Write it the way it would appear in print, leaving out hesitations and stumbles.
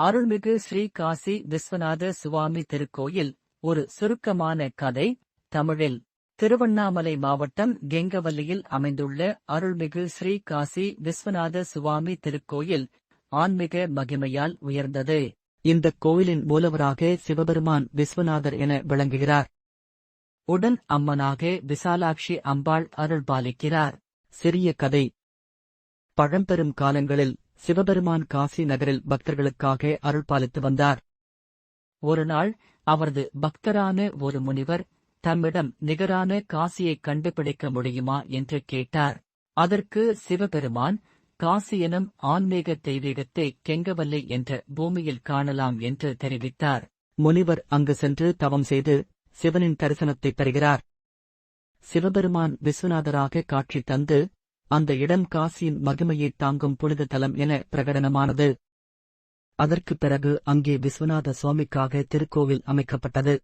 அருள்மிகு ஸ்ரீ காசி விஸ்வநாத சுவாமி திருக்கோயில் ஒரு சுருக்கமான கதை. தமிழில் திருவண்ணாமலை மாவட்டம் கெங்கவல்லியில் அமைந்துள்ள அருள்மிகு ஸ்ரீ காசி விஸ்வநாத சுவாமி திருக்கோயில் ஆன்மீக மகிமையால் உயர்ந்தது. இந்த கோயிலின் மூலவராக சிவபெருமான் விஸ்வநாதர் என விளங்குகிறார். உடன் அம்மனாக விசாலாட்சி அம்பாள் அருள்பாலிக்கிறார். சிறிய கதை. பழம்பெரும் காலங்களில் சிவபெருமான் காசி நகரில் பக்தர்களுக்காக அருள்பாலித்து வந்தார். ஒருநாள் அவரது பக்தரான ஒரு முனிவர் தம்மிடம் நிகரான காசியை கண்டுபிடிக்க முடியுமா என்று கேட்டார். அதற்கு சிவபெருமான், காசி எனும் ஆன்மீக தெய்வீகத்தை கெங்கவல்லி என்ற பூமியில் காணலாம் என்று தெரிவித்தார். முனிவர் அங்கு சென்று தவம் செய்து சிவனின் தரிசனத்தை பெறுகிறார். சிவபெருமான் விஸ்வநாதராக காட்சி தந்து அந்த இடம் காசியின் மகிமையை தாங்கும் புனித தலம் என பிரகடனமானது. அதற்குப் பிறகு அங்கே விஸ்வநாத சுவாமிக்காக திருக்கோவில் அமைக்கப்பட்டது.